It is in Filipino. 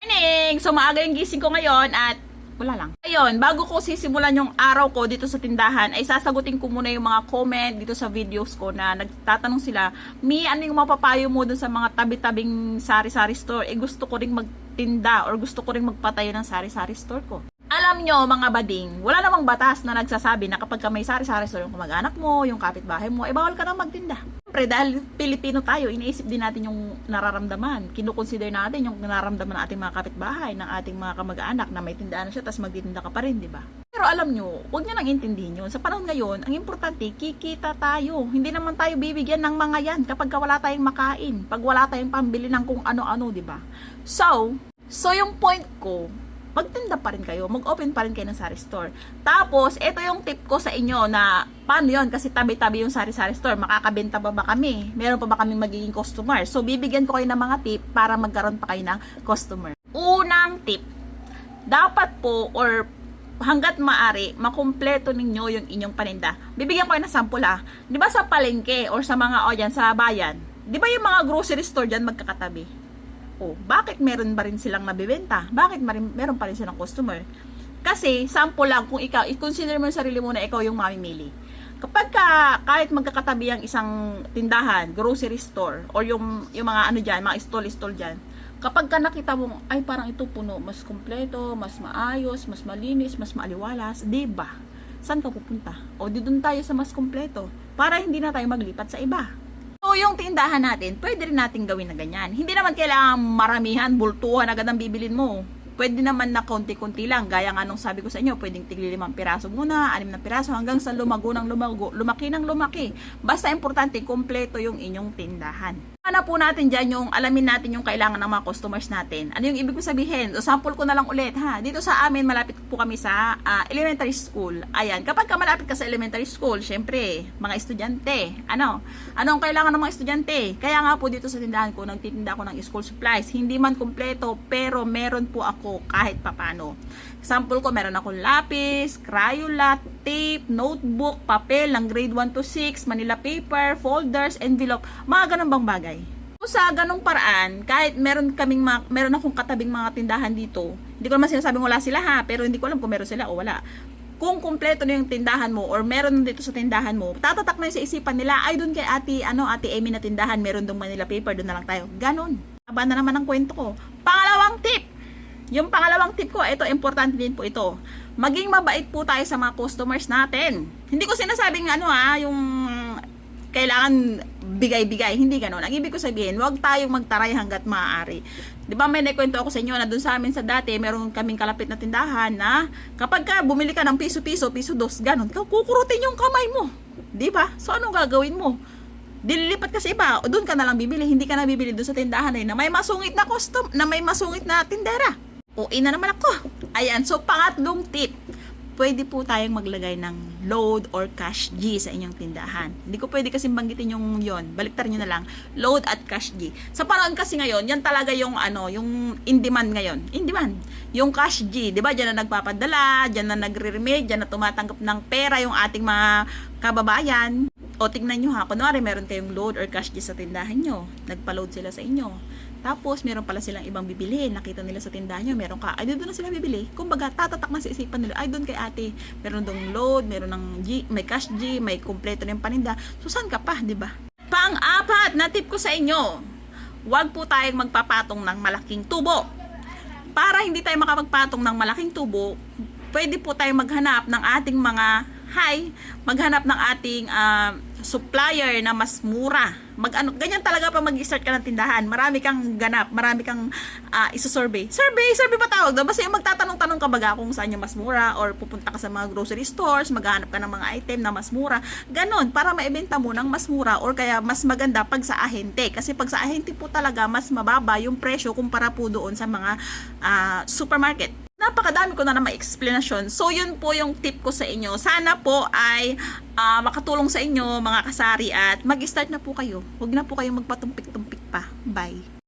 Morning! So maaga yung gising ko ngayon at wala lang. Ayun, bago ko sisimulan yung araw ko dito sa tindahan, ay sasagutin ko muna yung mga comment dito sa videos ko na nagtatanong sila, Mi, ano yung mapapayo mo dun sa mga tabi-tabing sari-sari store? Gusto ko ring magtinda or gusto ko ring magpatayo ng sari-sari store ko. Alam nyo mga bading, wala namang batas na nagsasabi na kapag may sari-sari store yung kamag-anak mo, yung kapitbahay mo, bawal ka nang magtinda. Siyempre, dahil Pilipino tayo, iniisip din natin yung nararamdaman. Kinukonsider natin yung nararamdaman ng ating mga kapitbahay, ng ating mga kamag-anak na may tindahan na siya, tapos magtitinda ka pa rin, di ba? Pero alam nyo, huwag nyo nang intindihin yun. Sa panahon ngayon, ang importante, kikita tayo. Hindi naman tayo bibigyan ng mga yan kapag wala tayong makain, pag wala tayong pambili ng kung ano-ano, di ba? So yung point ko, magtinda pa rin kayo, mag-open pa rin kayo ng sari store. Tapos, ito yung tip ko sa inyo na paano yun? Kasi tabi-tabi yung sari-sari store, makakabenta ba kami? Meron pa ba kaming magiging customer? So, bibigyan ko kayo ng mga tip para magkaroon pa kayo ng customer. Unang tip, dapat po or hanggat maaari, makumpleto ninyo yung inyong paninda. Bibigyan ko kayo ng sample Di ba sa palengke or sa mga sa bayan, di ba yung mga grocery store dyan magkakatabi? Bakit meron ba rin silang nabibenta? Bakit meron pa rin silang customer? Kasi, sample lang, kung ikaw, i-consider mo yung sarili mo na ikaw yung mamimili. Kapag kahit magkakatabi ang isang tindahan, grocery store, or yung mga mga stall dyan, kapag ka nakita mo, ay parang ito puno, mas kompleto, mas maayos, mas malinis, mas maaliwalas, diba? Saan ka pupunta? Di dun tayo sa mas kompleto, para hindi na tayo maglipat sa iba. So, yung tindahan natin, pwede rin natin gawin na ganyan. Hindi naman kailangan maramihan, bultuhan agad ang bibilin mo. Pwede naman na konti-konti lang. Gaya nga nung sabi ko sa inyo, pwedeng tigli 5 piraso muna, 6 na piraso, hanggang sa lumago ng lumago, lumaki ng lumaki. Basta importante, kompleto yung inyong tindahan. Ano po natin dyan yung, alamin natin yung kailangan ng mga customers natin. Ano yung ibig ko sabihin? So, sample ko na lang ulit Dito sa amin, malapit po kami sa elementary school. Ayan, kapag ka malapit ka sa elementary school, syempre, mga estudyante. Anong kailangan ng mga estudyante? Kaya nga po dito sa tindahan ko, nagtitinda ako ng school supplies. Hindi man kompleto, pero meron po ako kahit papano. Sample ko, meron akong lapis, Crayola, tape, notebook, papel ng grade 1 to 6, Manila paper, folders, envelope, mga ganun bang bagay. So, sa ganung paraan, kahit meron akong katabing mga tindahan dito, hindi ko naman sinasabing wala sila pero hindi ko alam kung meron sila o wala. Kung kumpleto na yung tindahan mo or meron dito sa tindahan mo, tatatak na yung sa isipan nila, ay doon kay Ate Amy na tindahan, meron dong Manila paper, doon na lang tayo. Ganon. Aba na naman ang kwento ko. Pangalawang tip. Yung pangalawang tip ko, ito, importante din po ito. Maging mabait po tayo sa mga customers natin. Hindi ko sinasabing yung kailangan bigay-bigay. Hindi ganoon. Ang ibig ko sabihin, huwag tayong magtaray hanggat maaari. Di ba may nakwento ako sa inyo na doon sa amin sa dati, meron kaming kalapit na tindahan na kapag ka bumili ka ng piso-piso, piso-dos, ganon, kukurutin yung kamay mo. Di ba? So, anong gagawin mo? Dililipat ka sa iba, o doon ka na lang bibili, hindi ka na bibili doon sa tindahan na may masungit na may masungit na tindera. Ina naman ako. Ayan, so pangatlong tip, pwede po tayong maglagay ng load or cash G sa inyong tindahan. Hindi ko pwede kasi banggitin yung yon. Baliktar nyo na lang, load at cash G. Sa panahon kasi ngayon, yan talaga yung yung in demand ngayon. In demand. Yung cash G, 'di ba? Diyan na nagpapadala, diyan na nagre-remit, diyan na tumatanggap ng pera yung ating mga kababayan. Tingnan nyo kunwari meron kayong load or cash G sa tindahan nyo. Nagpa-load sila sa inyo. Tapos, meron pala silang ibang bibili. Nakita nila sa tindahan nyo, meron ka. Ay, doon na sila bibili. Kumbaga, tatatak na sa isipan nila. Ay, doon kay ate. Meron dong load, meron ng G, may cash G, may kompleto ng paninda. So, saan ka pa, di ba? Pang-apat na tip ko sa inyo, huwag po tayong magpapatong ng malaking tubo. Para hindi tayo makapagpatong ng malaking tubo, pwede po tayong maghanap ng ating maghanap ng ating supplier na mas mura. Ganyan talaga pa mag-start ka ng tindahan. Marami kang ganap, marami kang isa-survey. Survey pa tawag doon. Basta yung magtatanong-tanong ka baga kung saan yung mas mura or pupunta ka sa mga grocery stores, maghanap ka ng mga item na mas mura. Ganon, para maibenta mo ng mas mura or kaya mas maganda pag sa ahente. Kasi pag sa ahente po talaga, mas mababa yung presyo kumpara po doon sa mga supermarket. Napakadami ko na ma-explanation. So, yun po yung tip ko sa inyo. Sana po ay makatulong sa inyo, mga kasari, at mag-start na po kayo. Huwag na po kayong magpatumpik-tumpik pa. Bye!